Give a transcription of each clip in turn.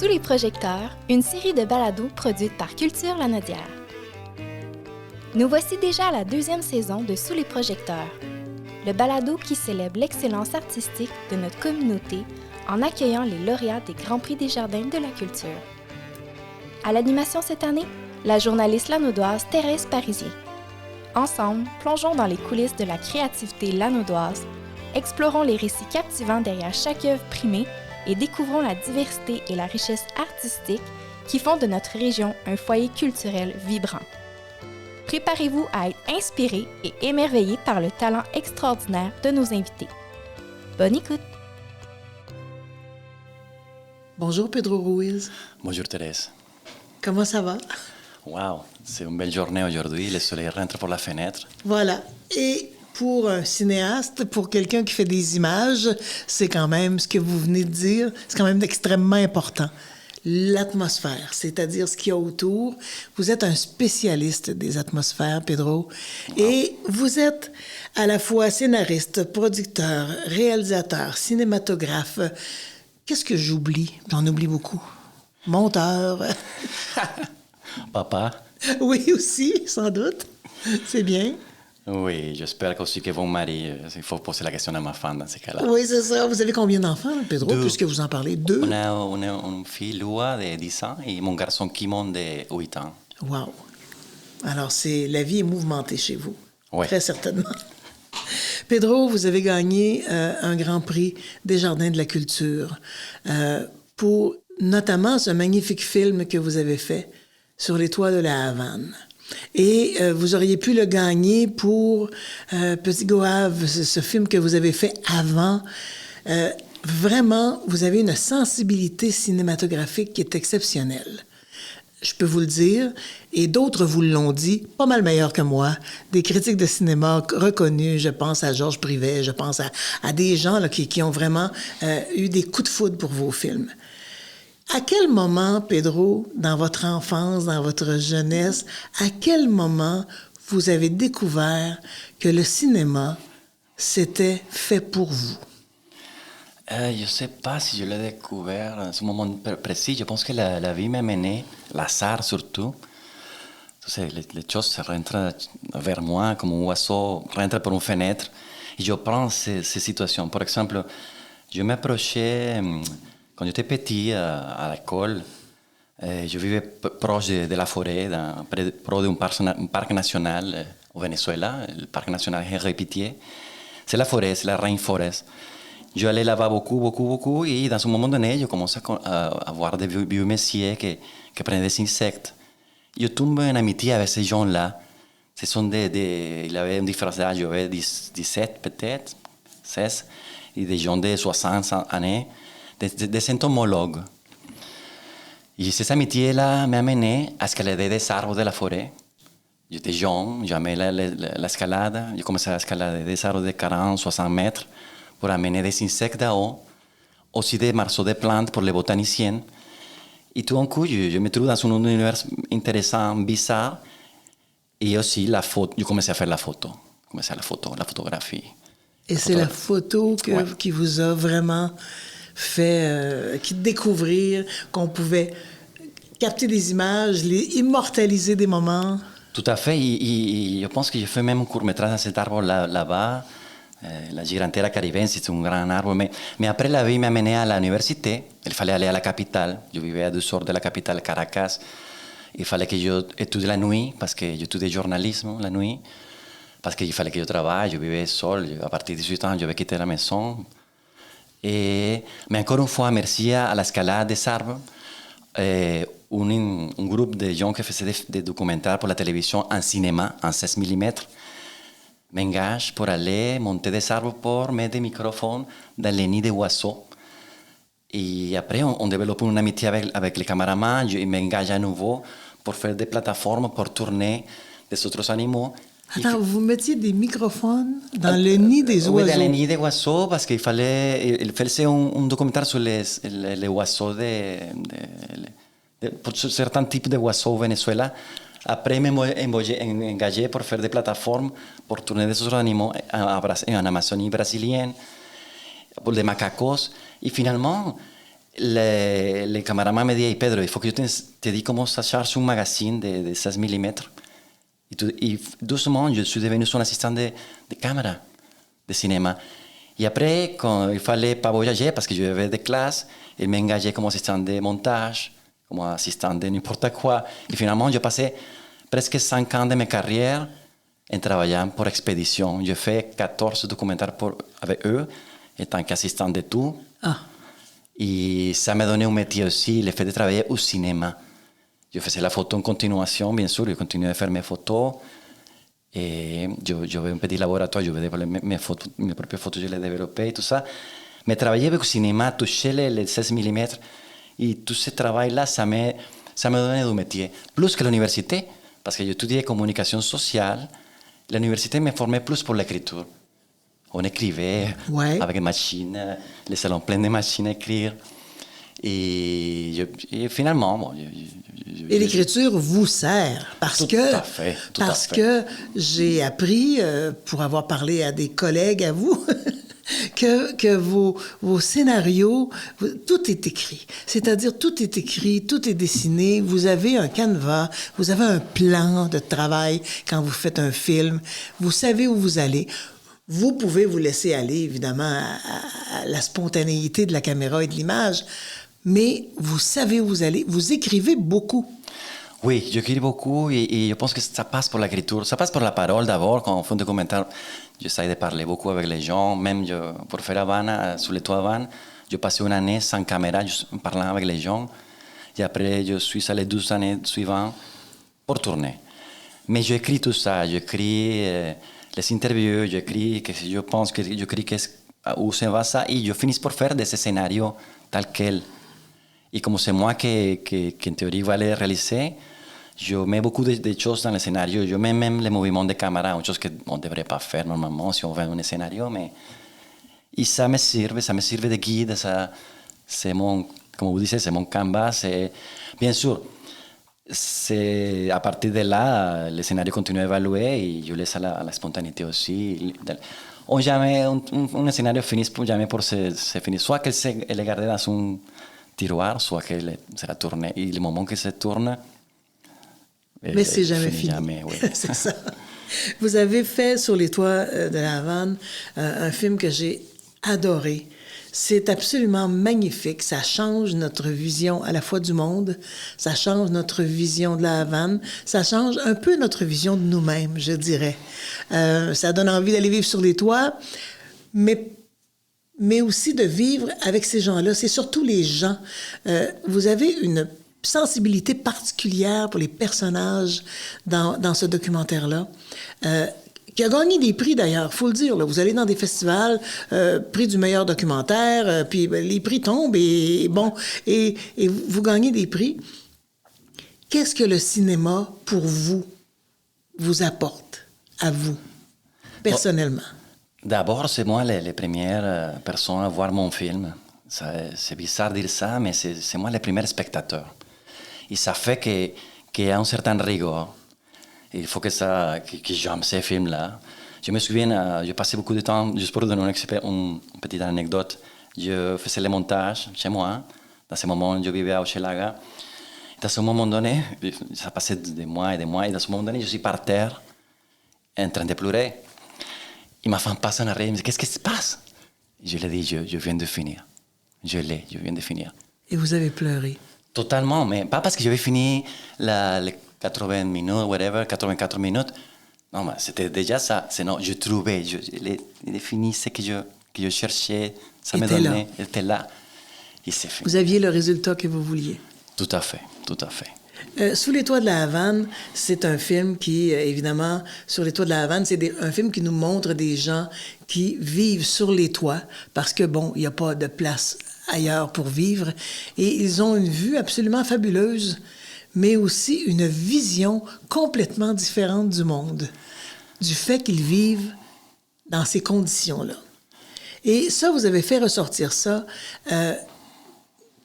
les projecteurs, une série de balados produite par Culture Lanaudière. Nous voici déjà à la 2e saison de Sous les projecteurs, le balado qui célèbre l'excellence artistique de notre communauté en accueillant les lauréats des Grands Prix des Jardins de la Culture. À l'animation cette année, la journaliste lanaudoise Thérèse Parisien. Ensemble, plongeons dans les coulisses de la créativité lanaudoise, explorons les récits captivants derrière chaque œuvre primée et découvrons la diversité et la richesse artistique qui font de notre région un foyer culturel vibrant. Préparez-vous à être inspiré et émerveillé par le talent extraordinaire de nos invités. Bonne écoute! Bonjour Pedro Ruiz. Bonjour Thérèse. Comment ça va? Wow, c'est une belle journée aujourd'hui, le soleil rentre par la fenêtre. Voilà. Et pour un cinéaste, pour quelqu'un qui fait des images, c'est quand même ce que vous venez de dire, c'est quand même extrêmement important. L'atmosphère, c'est-à-dire ce qu'il y a autour. Vous êtes un spécialiste des atmosphères, Pedro. Wow. Et vous êtes à la fois scénariste, producteur, réalisateur, cinématographe. Qu'est-ce que j'oublie? J'en oublie beaucoup. Monteur. Papa. Oui, aussi, sans doute. C'est bien. Oui, j'espère aussi que mon mari, il faut poser la question à ma femme dans ces cas-là. Oui, c'est ça. Vous avez combien d'enfants, Pedro, 2. Puisque vous en parlez? 2? On a une fille, Lua, de 10 ans, et mon garçon, Kimon, de 8 ans. Wow. Alors, la vie est mouvementée chez vous. Oui. Très certainement. Pedro, vous avez gagné un Grand Prix des Jardins de la Culture pour notamment ce magnifique film que vous avez fait sur les toits de la Havane. Et vous auriez pu le gagner pour Petit Goave, ce film que vous avez fait avant. Vraiment, vous avez une sensibilité cinématographique qui est exceptionnelle. Je peux vous le dire, et d'autres vous l'ont dit, pas mal meilleur que moi, des critiques de cinéma reconnus, je pense à Georges Privet, je pense à des gens là, qui ont vraiment eu des coups de foudre pour vos films. À quel moment, Pedro, dans votre enfance, dans votre jeunesse, à quel moment vous avez découvert que le cinéma, c'était fait pour vous? Je ne sais pas si je l'ai découvert à ce moment précis. Je pense que la vie m'a mené, l'hasard surtout. Les choses rentrent vers moi comme un oiseau rentre par une fenêtre. Et je prends ces situations. Par exemple, je m'approchais... Quand j'étais petit, à l'école, je vivais proche de la forêt, près d'un parc national au Venezuela, le parc national Henri Pittier. C'est la forêt, c'est la rainforest. Je allais là-bas beaucoup, et dans un moment donné, je commençais à voir des vieux messieurs qui prenaient des insectes. Je tombe en amitié avec ces gens-là. Ce sont il avait une différence d'âge, j'avais 17 peut-être, 16, et des gens de 60 années. Des entomologues. Et ces amitiés-là m'ont amené à escalader des arbres de la forêt. J'étais jeune, j'aimais l'escalade. J'ai commencé à escalader des arbres de 40, 60 mètres pour amener des insectes là-haut, aussi des morceaux de plantes pour les botaniciens. Et tout d'un coup, je me trouve dans un univers intéressant, bizarre. Et aussi, je commençais à faire la photographie. Et c'est la photo qui vous a vraiment... fait découvrir qu'on pouvait capter des images, immortaliser des moments. Tout à fait. Et je pense que j'ai fait même un court-métrage dans cet arbre là-bas. La Gigantera Caribensis, c'est un grand arbre. Mais après, la vie m'a amené à l'université. Il fallait aller à la capitale. Je vivais à 2 heures de la capitale, Caracas. Il fallait que j'étudie la nuit, parce que j'étudiais journalisme la nuit. Parce qu'il fallait que je travaille. Je vivais seul. À partir de 18 ans, je vais quitter la maison. Mais encore une fois, merci à l'escalade des arbres, un groupe de gens qui faisaient des documentaires pour la télévision en cinéma, en 16 mm, m'engage pour aller monter des arbres pour mettre des microphones dans les nids des oiseaux. Et après, on développe une amitié avec les caméramans. Je m'engage à nouveau pour faire des plateformes pour tourner des autres animaux. Attends, vous mettiez des microphones dans le nid des oiseaux? Oui, dans le nid des oiseaux, parce qu'il faisait un documentaire sur les oiseaux, pour certains types d'oiseaux au Venezuela. Après, je m'ai engagé pour faire des plateformes pour tourner des autres animaux en Amazonie brésilienne, pour les macacos. Et finalement, le caméraman me dit, hey, Pedro, il faut que je te dise comment ça charge un magazine de 16 mm. Et doucement, je suis devenu son assistant de caméra, de cinéma. Et après, quand il fallait pas voyager, parce que j'avais des classes, il m'a engagé comme assistant de montage, comme assistant de n'importe quoi. Et finalement, j'ai passé presque 5 ans de ma carrière en travaillant pour Expédition. J'ai fait 14 documentaires avec eux, en tant qu'assistant de tout. Ah. Et ça m'a donné un métier aussi, le fait de travailler au cinéma. Je faisais la photo en continuation, bien sûr, je continuais à faire mes photos. Et j'avais un petit laboratoire, je faisais mes propres photos, je les développais et tout ça. Mais travailler avec le cinéma, toucher les 16 mm, et tout ce travail-là, ça m'a donné du métier. Plus que l'université, parce que j'étudiais communication sociale, l'université me formait plus pour l'écriture. On écrivait avec des machines, les salons pleins de machines à écrire. Et finalement... Bon, et l'écriture vous sert parce que j'ai appris, pour avoir parlé à des collègues à vous, que vos scénarios, tout est écrit. C'est-à-dire, tout est écrit, tout est dessiné. Vous avez un canevas, vous avez un plan de travail quand vous faites un film. Vous savez où vous allez. Vous pouvez vous laisser aller, évidemment, à la spontanéité de la caméra et de l'image, mais vous savez où vous allez. Vous écrivez beaucoup. Oui, j'écris beaucoup et je pense que ça passe pour l'écriture. Ça passe pour la parole d'abord. Quand on fait un documentaire, j'essaie de parler beaucoup avec les gens. Même pour faire Havana, sur les toits Havana, j'ai passé une année sans caméra, juste en parlant avec les gens. Et après, je suis allé 12 années suivantes pour tourner. Mais j'écris tout ça. J'écris les interviews, j'écris que je pense que j'écris où ça va ça. Et je finis par faire des scénarios tels quels. Et comme c'est moi qui en théorie va les réaliser, je mets beaucoup de choses dans le scénario. Je mets même les mouvements de caméra, une chose qu'on ne devrait pas faire normalement si on fait un scénario. Mais... Et ça me serve de guide. C'est mon, comme vous disiez, c'est mon canvas. Et bien sûr, à partir de là, le scénario continue à évaluer et je laisse à la spontanéité aussi. Jamais un scénario finit jamais pour se finir. Soit qu'elle est gardée dans un tiroir, soit qu'elle sera tournée. Et le moment qu'elle se tourne... Mais c'est jamais fini. Jamais, oui. C'est ça. Vous avez fait Sur les toits de la Havane un film que j'ai adoré. C'est absolument magnifique. Ça change notre vision à la fois du monde, ça change notre vision de la Havane, ça change un peu notre vision de nous-mêmes, je dirais. Ça donne envie d'aller vivre sur les toits, mais aussi de vivre avec ces gens-là. C'est surtout les gens. Vous avez une sensibilité particulière pour les personnages dans ce documentaire-là, qui a gagné des prix d'ailleurs, il faut le dire. Là. Vous allez dans des festivals, prix du meilleur documentaire, puis les prix tombent et vous gagnez des prix. Qu'est-ce que le cinéma, pour vous apporte, à vous, personnellement? D'abord, c'est moi les premières personnes à voir mon film. C'est bizarre de dire ça, mais c'est moi le premier spectateur. Et ça fait qu'il y a un certain rigueur. Il faut que j'aime ces films-là. Je me souviens, j'ai passé beaucoup de temps, juste pour donner une petite anecdote, je faisais le montage chez moi. Dans ce moment, je vivais à Hochelaga. Dans ce moment donné, ça passait des mois et des mois, et dans ce moment donné, je suis par terre, en train de pleurer. Et ma femme passe en arrière et me dit, qu'est-ce qui se passe? Je lui ai dit, je viens de finir. Je viens de finir. Et vous avez pleuré? Totalement, mais pas parce que j'avais fini les 80 minutes, whatever, 84 minutes. Non, mais c'était déjà ça. Sinon, je trouvais, il est fini ce que je cherchais, ça me donnait, il était là. Et c'est fini. Vous aviez le résultat que vous vouliez? Tout à fait, tout à fait. Sous les toits de la Havane, c'est un film qui, évidemment, Sur les toits de la Havane, c'est un film qui nous montre des gens qui vivent sur les toits parce que, bon, il n'y a pas de place ailleurs pour vivre. Et ils ont une vue absolument fabuleuse, mais aussi une vision complètement différente du monde, du fait qu'ils vivent dans ces conditions-là. Et ça, vous avez fait ressortir ça.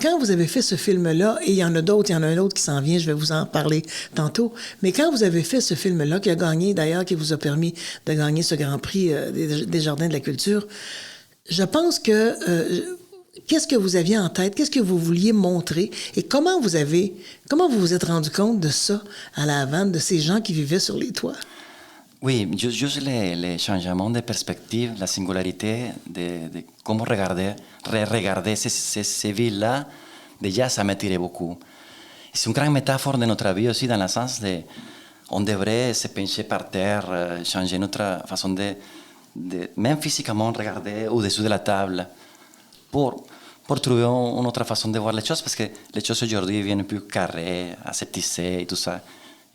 Quand vous avez fait ce film-là, et il y en a d'autres, il y en a un autre qui s'en vient, je vais vous en parler tantôt, mais quand vous avez fait ce film-là, qui a gagné d'ailleurs, qui vous a permis de gagner ce Grand Prix des Jardins de la Culture, je pense que qu'est-ce que vous aviez en tête? Qu'est-ce que vous vouliez montrer? Et comment vous vous êtes rendu compte de ça à La Havane, de ces gens qui vivaient sur les toits? Oui, juste les changements de perspective, la singularité de comment regarder ces villes-là, déjà ça m'attirait beaucoup. C'est une grande métaphore de notre vie aussi, dans le sens de on devrait se pencher par terre, changer notre façon de même physiquement regarder au-dessous de la table pour trouver une autre façon de voir les choses, parce que les choses aujourd'hui viennent plus carrées, aseptisées et tout ça.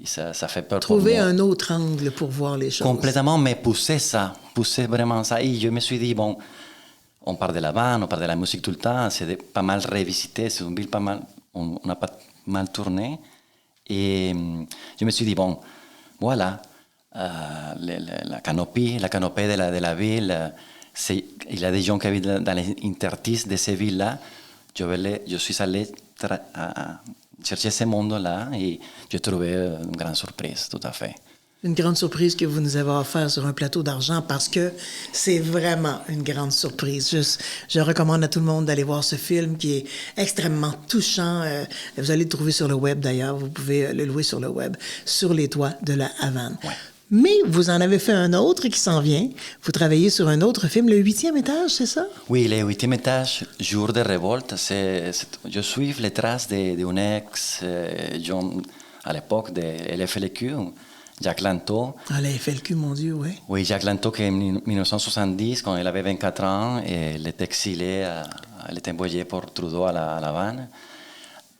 Et ça fait peur Trouver pour moi. un autre angle pour voir les choses. Complètement, mais pousser vraiment ça. Et je me suis dit, bon, on parle de la bande, on parle de la musique tout le temps, c'est pas mal revisité, c'est une ville pas mal, on a pas mal tourné. Et je me suis dit, bon, voilà, la canopée de la ville, il y a des gens qui habitent dans les interstices de ces villes-là. Je suis allé chercher ce monde-là et j'ai trouvé une grande surprise, tout à fait. Une grande surprise que vous nous avez offert sur un plateau d'argent, parce que c'est vraiment une grande surprise. Je recommande à tout le monde d'aller voir ce film qui est extrêmement touchant. Vous allez le trouver sur le web d'ailleurs. Vous pouvez le louer sur le web, Sur les toits de la Havane. Ouais. Mais vous en avez fait un autre qui s'en vient. Vous travaillez sur un autre film, Le 8e étage, c'est ça? Oui, Le 8e étage, Jour de révolte. Je suis les traces d'un ex, à l'époque de l'FLQ, Jacques Lanto. Ah, la FLQ, mon Dieu, oui. Oui, Jacques Lanto, qui en 1970, quand il avait 24 ans, il était exilé, il était envoyé pour Trudeau à La Havane.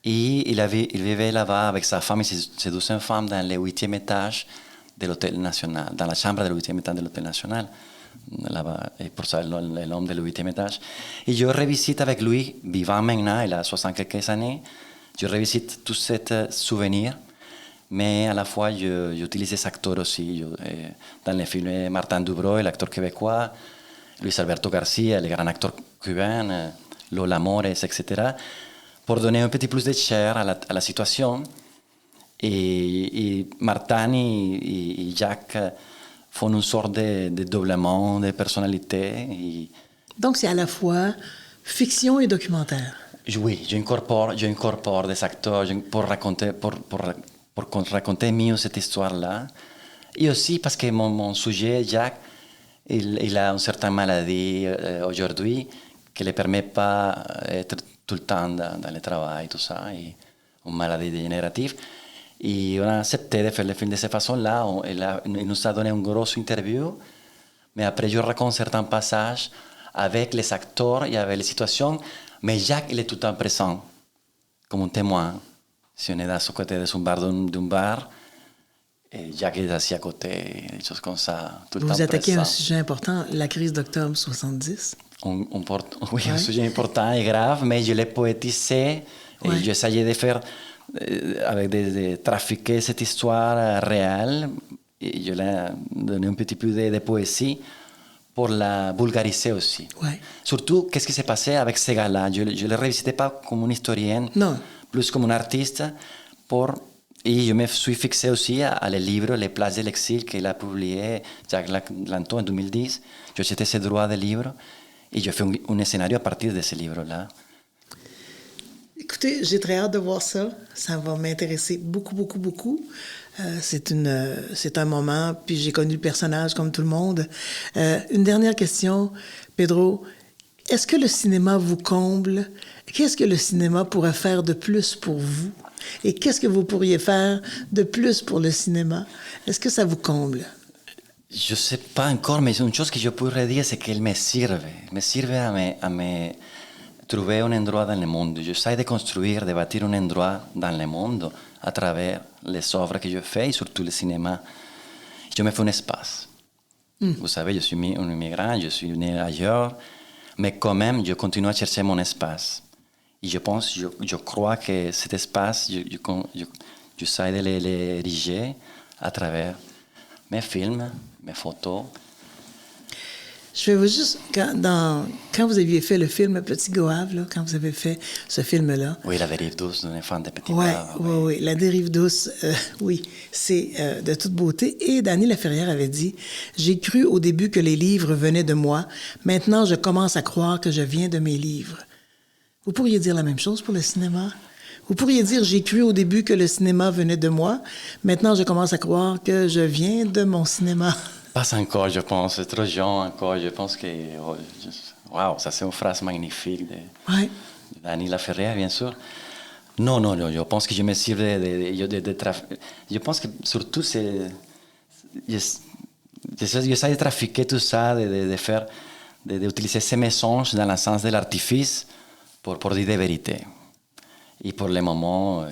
Et il vivait là-bas avec sa femme et ses 2 enfants dans le 8e étage de l'Hôtel National, dans la chambre du 8e étage de l'Hôtel National. Là-bas, et pour ça, l'homme du 8e étage. Et je revisite avec lui, vivant maintenant, il a 60 quelques années, je revisite tous ces souvenirs, mais à la fois, j'utilise des acteurs aussi. Dans le film, Martin Dubreuil, l'acteur québécois, Luis Alberto Garcia, le grand acteur cubain, Lola Mores, etc., pour donner un petit plus de chair à la situation. Et Martin et Jacques font une sorte de doublement de personnalité. Donc, c'est à la fois fiction et documentaire. Oui, j'incorpore des acteurs pour raconter mieux cette histoire-là. Et aussi parce que mon sujet, Jacques, il a une certaine maladie aujourd'hui qui ne le permet pas d'être tout le temps dans le travail, tout ça, et une maladie dégénérative. Et on a accepté de faire le film de cette façon-là. Il nous a donné une grosse interview, mais après, je raconte certains passages avec les acteurs et avec les situations. Mais Jacques, il est tout le temps présent, comme un témoin. Si on est à côté d'un bar, et Jacques est assis à côté, des choses comme ça. Tout le temps vous attaquez présent. Un sujet important, la crise d'octobre 70. Oui, un sujet important et grave, mais je l'ai poétisé. Et j'essayais de faire, avec de trafiquer cette histoire réelle. Et je l'ai donné un petit peu de poésie pour la vulgariser aussi. Ouais. Surtout, qu'est-ce qui s'est passé avec ces gars-là? Je ne les revisitais pas comme une historienne, plus comme un artiste. Et je me suis fixé aussi à le livre Les Places de l'exil qu'il a publié, Jacques Lanto, en 2010. J'ai acheté ces droits de livre et j'ai fait un scénario à partir de ce livre-là. Écoutez, j'ai très hâte de voir ça. Ça va m'intéresser beaucoup, beaucoup, beaucoup. C'est un moment, puis j'ai connu le personnage comme tout le monde. Une dernière question, Pedro. Est-ce que le cinéma vous comble? Qu'est-ce que le cinéma pourrait faire de plus pour vous? Et qu'est-ce que vous pourriez faire de plus pour le cinéma? Est-ce que ça vous comble? Je ne sais pas encore, mais une chose que je pourrais dire, c'est qu'elle me serve. Me serve à me trouver un endroit dans le monde. J'essaie de construire, de bâtir un endroit dans le monde à travers les œuvres que je fais et surtout le cinéma. Je me fais un espace. Vous savez, je suis un immigrant, je suis né ailleurs, mais quand même, je continue à chercher mon espace. Et je crois que cet espace, j'essaie de l'ériger à travers mes films, mes photos. Je vais vous juste... Quand vous aviez fait le film Petit Goave, là, quand vous avez fait ce film-là... Oui, La dérive douce d'un enfant de Petit Goave. Oui, La dérive douce, oui, c'est de toute beauté. Et Dany Laferrière avait dit, « J'ai cru au début que les livres venaient de moi. Maintenant, je commence à croire que je viens de mes livres. » Vous pourriez dire la même chose pour le cinéma. Vous pourriez dire, j'ai cru au début que le cinéma venait de moi. Maintenant, je commence à croire que je viens de mon cinéma. Pas encore, je pense. C'est trop jeune encore. Je pense que... Wow, ça c'est une phrase magnifique Ouais. de Dany Laferrière, bien sûr. Non, je pense que je me sers je pense que surtout c'est... J'essaie de trafiquer tout ça, d'utiliser ces mensonges dans le sens de l'artifice pour dire des vérités. Et pour le moment,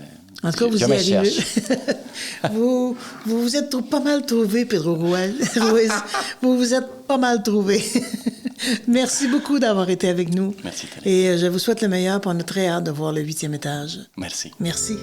en tout cas, vous je y me arrivez. cherche. vous vous êtes pas mal trouvé, Pedro Ruiz. Vous vous êtes pas mal trouvé. Merci beaucoup d'avoir été avec nous. Merci, Thérèse. Et je vous souhaite le meilleur, puis on a très hâte de voir le 8e étage. Merci. Merci.